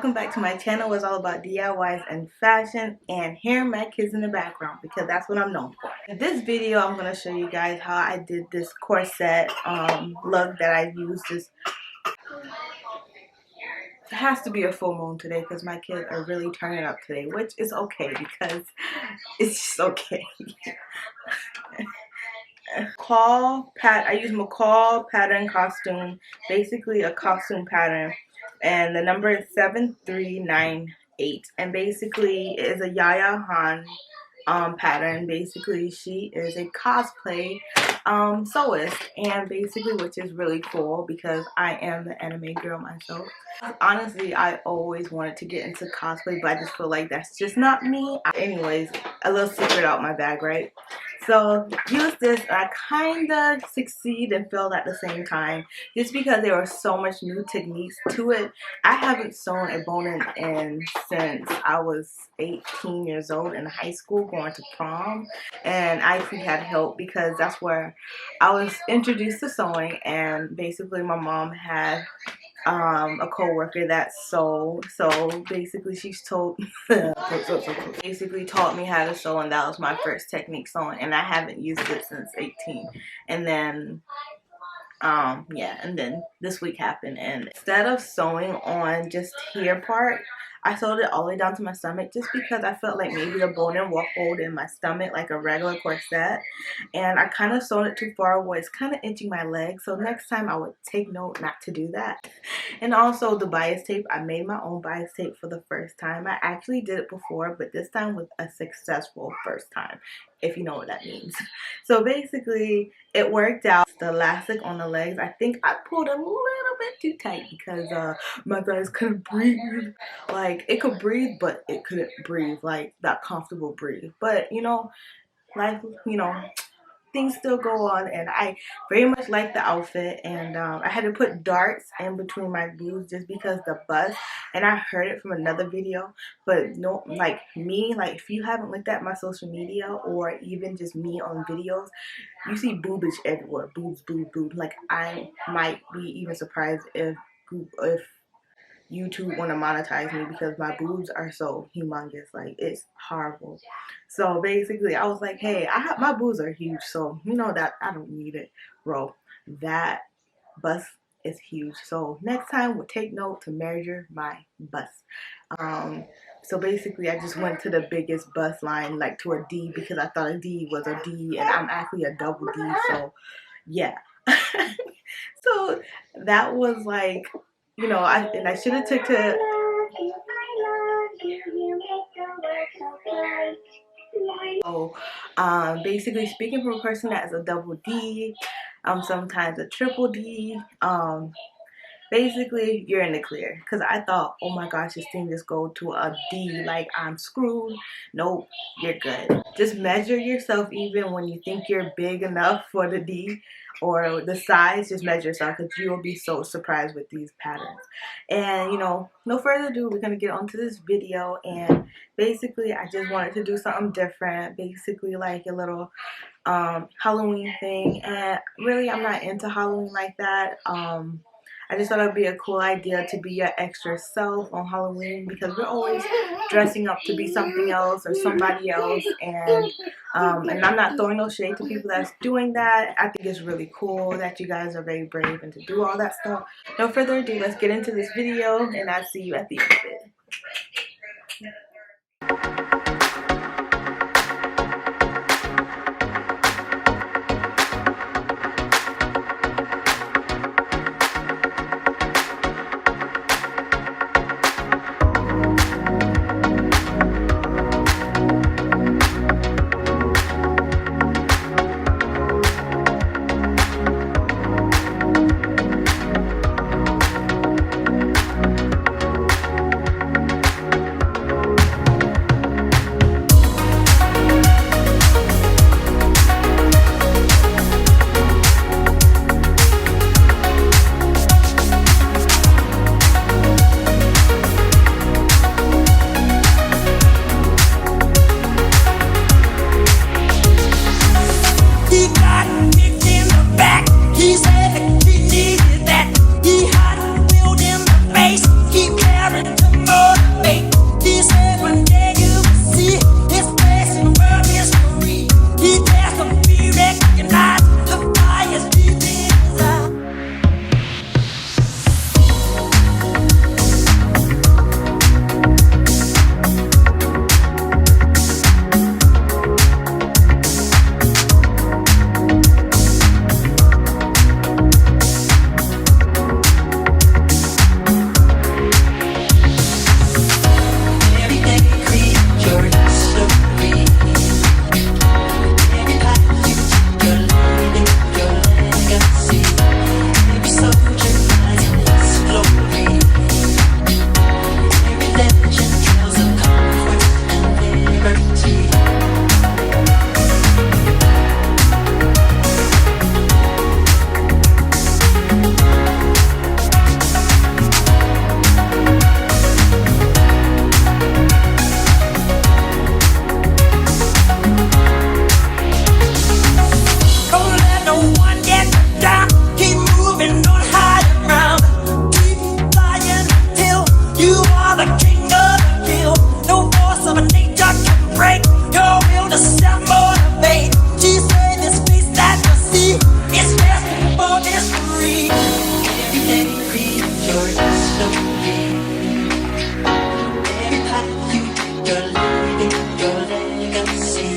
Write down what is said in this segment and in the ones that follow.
welcome back to my channel. It's all about DIYs and fashion and hair and my kids in the background because that's what I'm known for. In this video, I'm going to show you guys how I did this corset look that I used. It has to be a full moon today because my kids are really turning up today, which is okay because it's just okay. I use McCall pattern costume, basically a costume pattern, and the number is 7398, and basically it is a YaYa Han pattern. Basically she is a cosplay sewist, and basically, which is really cool because I am the anime girl myself. Honestly, I always wanted to get into cosplay, but I just feel like that's just not me. Anyways, a little secret out my bag, right? So use this, and I kind of succeed and failed at the same time, just because there were so much new techniques to it. I haven't sewn a bone in since I was 18 years old in high school, going to prom, and I actually had help because that's where I was introduced to sewing. And basically my mom had a co-worker that sewed, so basically she's told basically taught me how to sew, and that was my first technique sewing, and I haven't used it since 18. And then yeah, and then this week happened, and instead of sewing on just here part, I sewed it all the way down to my stomach, just because I felt like maybe the bone-in will hold in my stomach like a regular corset, and I kind of sewed it too far away. It's kind of itching my leg, so next time I would take note not to do that. And also the bias tape, I made my own bias tape for the first time. I actually did it before, but this time was a successful first time, if you know what that means. So basically it worked out. The elastic on the legs, I think I pulled a little bit too tight because my thighs couldn't breathe. Like, it could breathe, but it couldn't breathe like that comfortable breathe. But you know, life, you know, things still go on, and I very much like the outfit. And I had to put darts in between my boobs just because the bust, and I heard it from another video, but no, like me, like if you haven't looked at my social media or even just me on videos, you see boobage everywhere, boobs, boobs. Like, I might be even surprised if YouTube want to monetize me because my boobs are so humongous. Like, it's horrible. So basically I was like, hey, my boobs are huge, so you know that I don't need it, bro. That bust is huge, so next time we'll take note to measure my bust. So basically I just went to the biggest bust line, like to a D, because I thought a D was a D, and I'm actually a double D, so yeah. So that was like, you know, I should have took to basically, speaking from a person that is a double D, sometimes a triple D, basically you're in the clear, because I thought, oh my gosh, this thing just go to a D, like I'm screwed. Nope, you're good. Just measure yourself. Even when you think you're big enough for the D or the size, just measure yourself, because you will be so surprised with these patterns. And you know, no further ado, we're gonna get onto this video. And basically I just wanted to do something different, basically like a little Halloween thing. And really, I'm not into Halloween like that. I just thought it would be a cool idea to be your extra self on Halloween, because we're always dressing up to be something else or somebody else. And I'm not throwing no shade to people that's doing that. I think it's really cool that you guys are very brave and to do all that stuff. No further ado, let's get into this video, and I'll see you at the end of it. You are the king of the hill. No force of a nature can break your will to self-motivate. She said this peace that you see is destined for mystery. Every day read your story. Every path you take, you're leaving your legacy.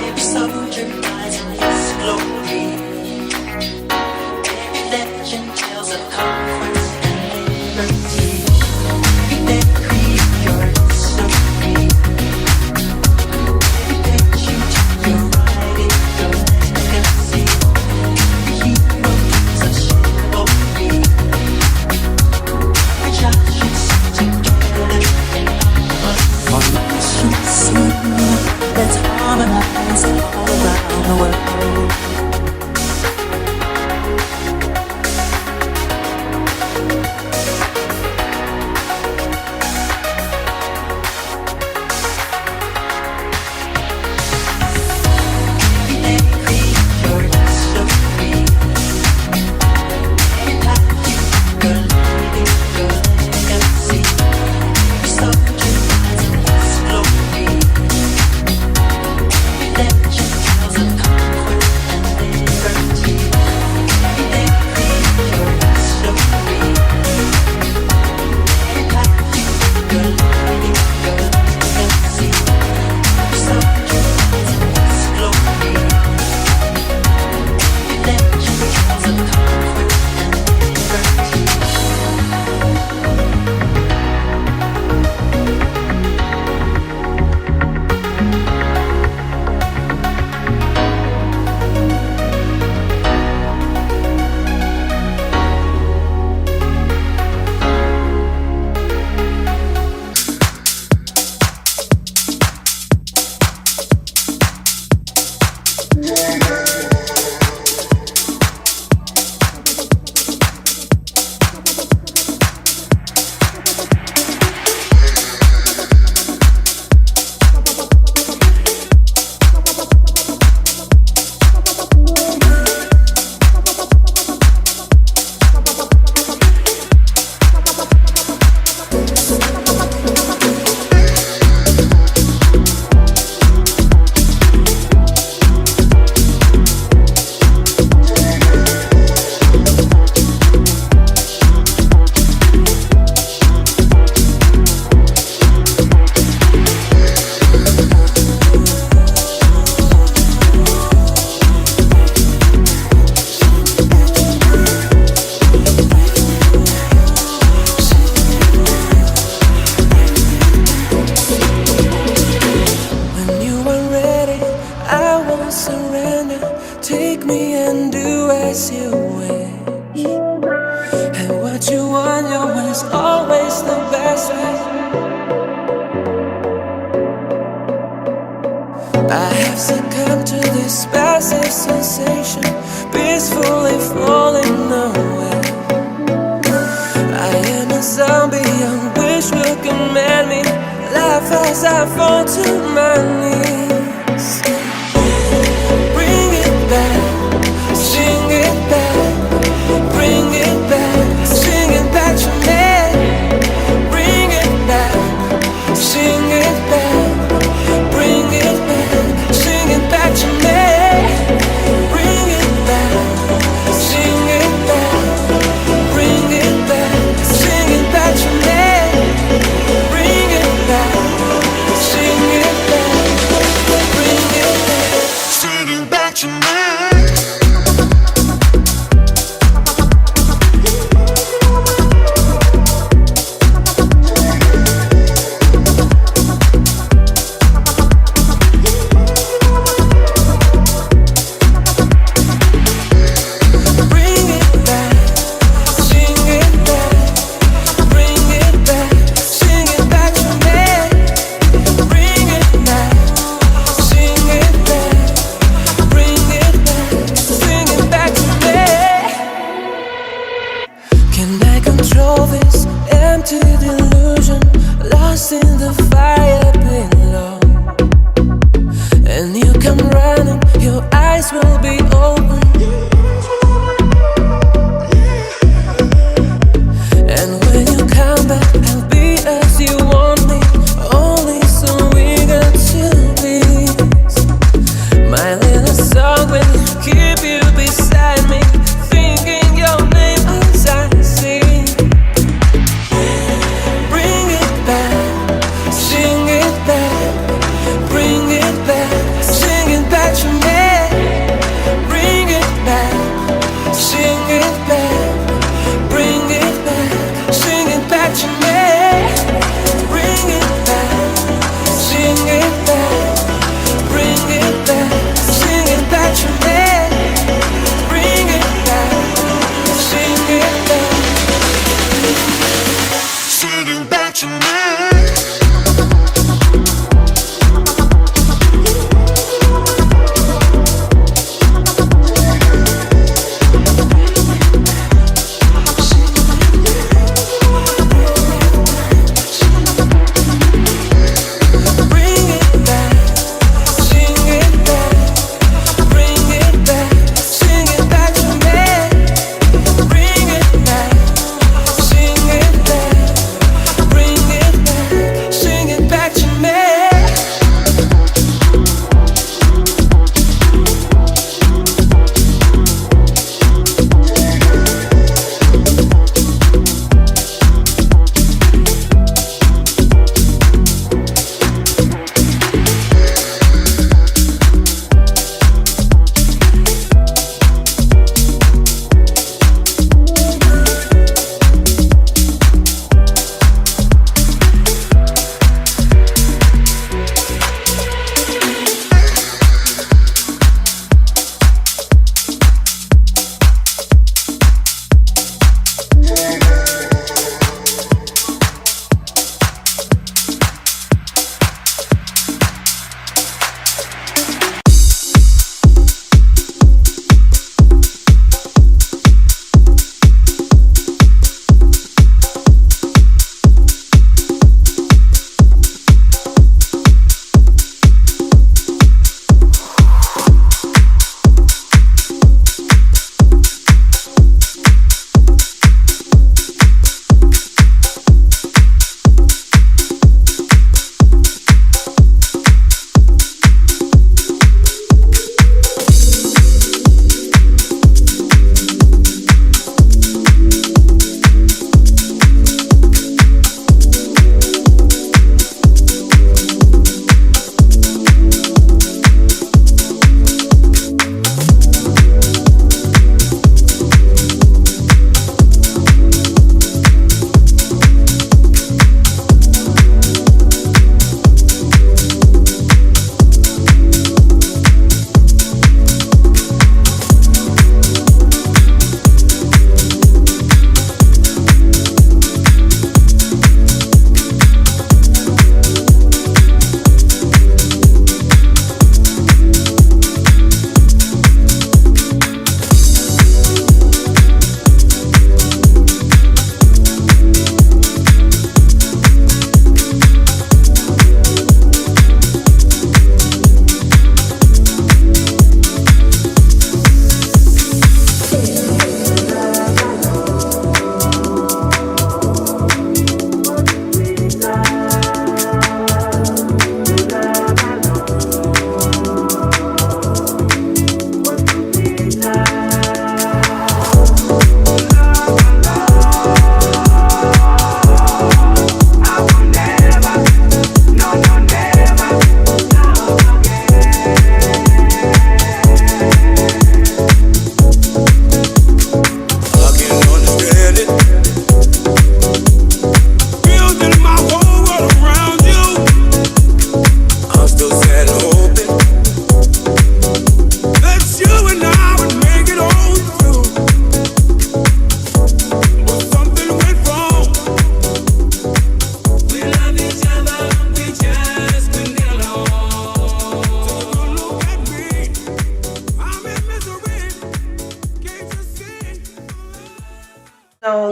Every soldier dies in his glory. Every legend tells of comfort and liberty. Every day read your story. Every page you take, you're writing your legacy. Every hero gives a chivalry. Every child should sing together in harmony. Let's harmonize all around the world.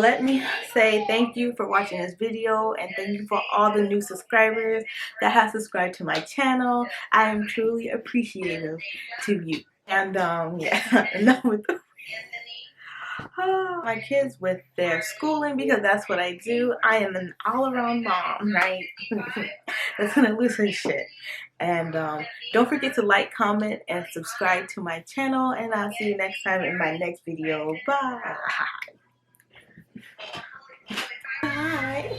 let me say thank you for watching this video, and thank you for all the new subscribers that have subscribed to my channel. I am truly appreciative to you. And yeah, enough with the my kids with their schooling, because that's what I do. I am an all-around mom, right? That's gonna lose her shit. And don't forget to like, comment, and subscribe to my channel, and I'll see you next time in my next video. Bye. Bye.